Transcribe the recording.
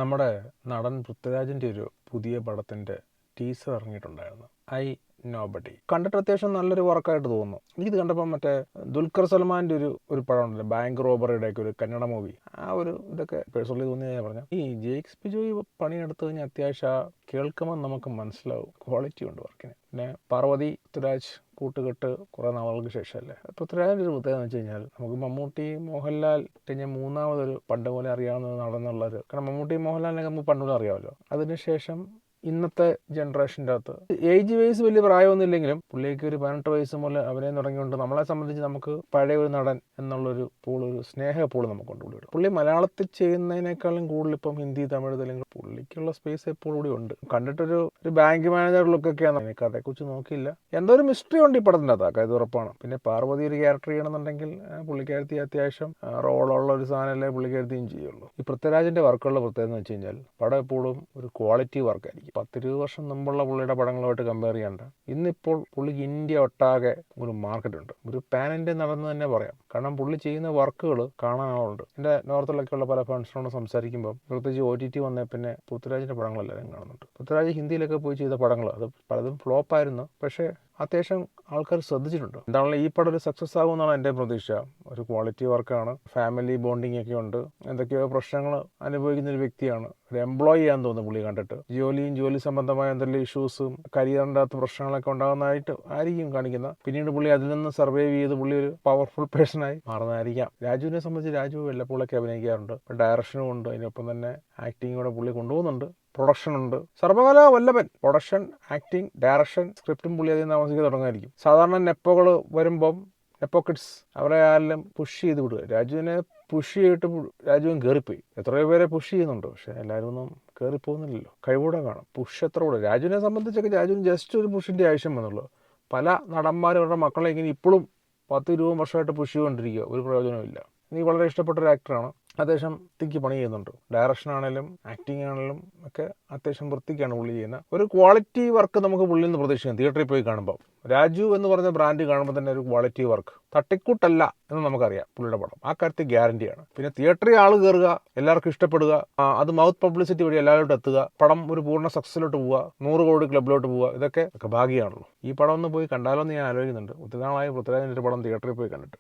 നമ്മുടെ നടൻ പൃഥ്വിരാജിൻ്റെ ഒരു പുതിയ പടത്തിൻ്റെ ടീസർ ഇറങ്ങിയിട്ടുണ്ടായിരുന്നു. ഐ നോബഡി കണ്ടിട്ട് അത്യാവശ്യം നല്ലൊരു വർക്കായിട്ട് തോന്നുന്നു. എനിക്കിത് കണ്ടപ്പോൾ മറ്റേ ദുൽഖർ സൽമാൻ്റെ ഒരു പടമുണ്ടല്ലോ, ബാങ്ക് റോബറിയുടെ ഒക്കെ ഒരു കന്നഡ മൂവി, ആ ഒരു ഇതൊക്കെ പേഴ്സണലി തോന്നിയ പറഞ്ഞാൽ ഈ ജെയ്ക്സ് ബിജോയ് പണിയെടുത്ത് കഴിഞ്ഞാൽ അത്യാവശ്യം കേൾക്കുമ്പോൾ നമുക്ക് മനസ്സിലാവും ക്വാളിറ്റി ഉണ്ട് വർക്കിന്. പിന്നെ പാർവതി പൃഥ്വിരാജ് കൂട്ടുകെട്ട് കുറേ നാളുകൾക്ക് ശേഷമല്ലേ. പൃഥ്വിരാജിൻ്റെ ഒരു പ്രത്യേകത എന്ന് വെച്ച് കഴിഞ്ഞാൽ നമുക്ക് മമ്മൂട്ടി മോഹൻലാൽ കഴിഞ്ഞ മൂന്നാമതൊരു പണ്ട് പോലെ അറിയാവുന്ന നടന്നുള്ളൊരു, കാരണം മമ്മൂട്ടി മോഹൻലാലിനൊക്കെ നമുക്ക് പണ്ട് പോലെ അറിയാമല്ലോ. അതിനുശേഷം ഇന്നത്തെ ജനറേഷൻ്റെ അകത്ത് ഏജ് വൈസ് വലിയ പ്രായമൊന്നുമില്ലെങ്കിലും പുള്ളിക്ക് ഒരു 18 വയസ്സ് മുതൽ അഭിനയം തുടങ്ങിയുകൊണ്ട് നമ്മളെ സംബന്ധിച്ച് നമുക്ക് പഴയ ഒരു നടൻ എന്നുള്ളൊരു ഒരു സ്നേഹ പൂള് നമുക്കുണ്ട് പുള്ളിയുടെ. പുള്ളി മലയാളത്തിൽ ചെയ്യുന്നതിനേക്കാളും കൂടുതൽ ഇപ്പം ഹിന്ദി, തമിഴ്, തെലുങ്ക് പുള്ളിക്കുള്ള സ്പേസ് എപ്പോഴും കൂടി ഉണ്ട്. കണ്ടിട്ടൊരു ബാങ്ക് മാനേജർ ലുക്കൊക്കെയാണ്. എനിക്ക് അതേക്കുറിച്ച് നോക്കിയില്ല. എന്തോ ഒരു മിസ്റ്ററി ഉണ്ട് ഈ പടത്തിൻ്റെ അകത്ത്, ഇത് ഉറപ്പാണ്. പിന്നെ പാർവതി ഒരു ക്യാരക്ടർ ചെയ്യണമെന്നുണ്ടെങ്കിൽ പുള്ളിക്കാരത്തി അത്യാവശ്യം റോളുള്ള ഒരു സാധനമല്ലേ പുള്ളിക്കാരത്തിയും ചെയ്യുള്ളൂ. ഈ പൃഥ്വിരാജിൻ്റെ വർക്കുള്ള പ്രത്യേകത എന്ന് വെച്ച് കഴിഞ്ഞാൽ പടം എപ്പോഴും ഒരു ക്വാളിറ്റി വർക്കായിരിക്കും. 10-20 വർഷം മുമ്പുള്ള പുള്ളിയുടെ പടങ്ങളുമായിട്ട് കമ്പയർ ചെയ്യേണ്ട. ഇന്നിപ്പോൾ പുള്ളിക്ക് ഇന്ത്യ ഒട്ടാകെ ഒരു മാർക്കറ്റ് ഉണ്ട്, ഒരു പാൻ ഇന്ത്യ നടന്ന് തന്നെ പറയാം. കാരണം പുള്ളി ചെയ്യുന്ന വർക്കുകൾ കാണാൻ ആളുണ്ട്. എൻ്റെ നോർത്തിലൊക്കെയുള്ള പല ഫണ്ട്സിനോട് സംസാരിക്കുമ്പോൾ പ്രത്യേകിച്ച് OTT വന്നേ പിന്നെ പൃഥ്വിരാജിൻ്റെ പടങ്ങളെല്ലാവരും കാണുന്നുണ്ട്. പൃഥ്വിരാജ് ഹിന്ദിയിലൊക്കെ പോയി ചെയ്ത പടങ്ങൾ അത് പലതും ഫ്ലോപ്പായിരുന്നു, പക്ഷേ അത്യാവശ്യം ആൾക്കാർ ശ്രദ്ധിച്ചിട്ടുണ്ട്. എന്താണല്ലോ ഈ പടം ഒരു സക്സസ് ആകുമെന്നാണ് എൻ്റെ പ്രതീക്ഷ. ഒരു ക്വാളിറ്റി വർക്കാണ്, ഫാമിലി ബോണ്ടിങ് ഒക്കെ ഉണ്ട്, എന്തൊക്കെയോ പ്രശ്നങ്ങൾ അനുഭവിക്കുന്ന ഒരു വ്യക്തിയാണ്. ഒരു എംപ്ലോയി ആണെന്ന് തോന്നുന്നു പുള്ളി കണ്ടിട്ട്. ജോലി സംബന്ധമായ എന്തെങ്കിലും ഇഷ്യൂസും കരിയറിൻ്റെ അകത്ത് പ്രശ്നങ്ങളൊക്കെ ഉണ്ടാകുന്നതായിട്ട് ആയിരിക്കും കാണിക്കുന്നത്. പിന്നീട് പുള്ളി അതിൽ നിന്ന് സർവൈവ് ചെയ്ത് പുള്ളി ഒരു പവർഫുൾ പേഴ്സണായി മാറുന്നതായിരിക്കാം. രാജുവിനെ സംബന്ധിച്ച് രാജു വല്ലപ്പോഴൊക്കെ അഭിനയിക്കാറുണ്ട്, ഡയറക്ഷനും ഉണ്ട്, അതിനൊപ്പം തന്നെ ആക്ടിങ് കൂടെ പുള്ളി കൊണ്ടുപോകുന്നുണ്ട്. പ്രൊഡക്ഷൻ ഉണ്ട്, സർവകലാ വല്ലഭൻ. പ്രൊഡക്ഷൻ, ആക്ടിങ്, ഡയറക്ഷൻ, സ്ക്രിപ്റ്റും പുള്ളി അധികം താമസിക്കാൻ തുടങ്ങുമായിരിക്കും. സാധാരണ നെപ്പോകൾ വരുമ്പം നെപ്പോ കിഡ്സ് അവരെ ആരെല്ലാം പുഷ് ചെയ്ത് വിടുക. രാജുവിനെ പുഷ് ചെയ്തിട്ട് രാജുവും കയറിപ്പോയി. എത്രയോ പേരെ പുഷ് ചെയ്യുന്നുണ്ട്, പക്ഷേ എല്ലാവരും ഒന്നും കയറിപ്പോകുന്നില്ലല്ലോ. കഴിവൂടെ കാണും, പുഷ് എത്ര കൂടെ. രാജുവിനെ സംബന്ധിച്ചൊക്കെ രാജുവിന് ജസ്റ്റ് ഒരു പുഷിൻ്റെ ആവശ്യം വന്നുള്ളൂ. പല നടന്മാരും അവരുടെ മക്കളെ ഇങ്ങനെ ഇപ്പോഴും 10-20 വർഷമായിട്ട് പുഷ് ചെയ്തുകൊണ്ടിരിക്കുക, ഒരു പ്രയോജനമില്ല. എനിക്ക് വളരെ ഇഷ്ടപ്പെട്ട ഒരു ആക്ടറാണ്. അത്യാവശ്യം വൃത്തിക്ക് പണി ചെയ്യുന്നുണ്ട്. ഡയറക്ഷൻ ആണെങ്കിലും ആക്ടിങ് ആണെങ്കിലും ഒക്കെ അത്യാവശ്യം വൃത്തിക്കാണ് പുള്ളി ചെയ്യുന്നത്. ഒരു ക്വാളിറ്റി വർക്ക് നമുക്ക് പുള്ളിയിൽ നിന്ന് പ്രതീക്ഷിക്കാം തിയേറ്ററിൽ പോയി കാണുമ്പോൾ. രാജു എന്ന് പറഞ്ഞ ബ്രാൻഡ് കാണുമ്പോൾ തന്നെ ഒരു ക്വാളിറ്റി വർക്ക്, തട്ടിക്കൂട്ടല്ല എന്ന് നമുക്കറിയാം പുള്ളിയുടെ പടം. ആ കാര്യത്തിൽ ഗ്യാരണ്ടിയാണ്. പിന്നെ തിയേറ്ററിൽ ആൾ കയറുക, എല്ലാവർക്കും ഇഷ്ടപ്പെടുക, അത് മൗത്ത് പബ്ലിസിറ്റി വഴി എല്ലാവരോടും എത്തുക, പടം ഒരു പൂർണ്ണ സക്സസിലോട്ട് പോവുക, 100 കോടി ക്ലബിലോട്ട് പോവുക, ഇതൊക്കെ ഭാഗ്യമാണല്ലോ. ഈ പടം ഒന്ന് പോയി കണ്ടാലോ എന്ന് ഞാൻ ആലോചിക്കുന്നുണ്ട്. ഒത്തിരി നാളായി പൃഥ്വിരാജിൻ്റെ ഒരു പടം തിയേറ്ററിൽ പോയി കണ്ടിട്ട്.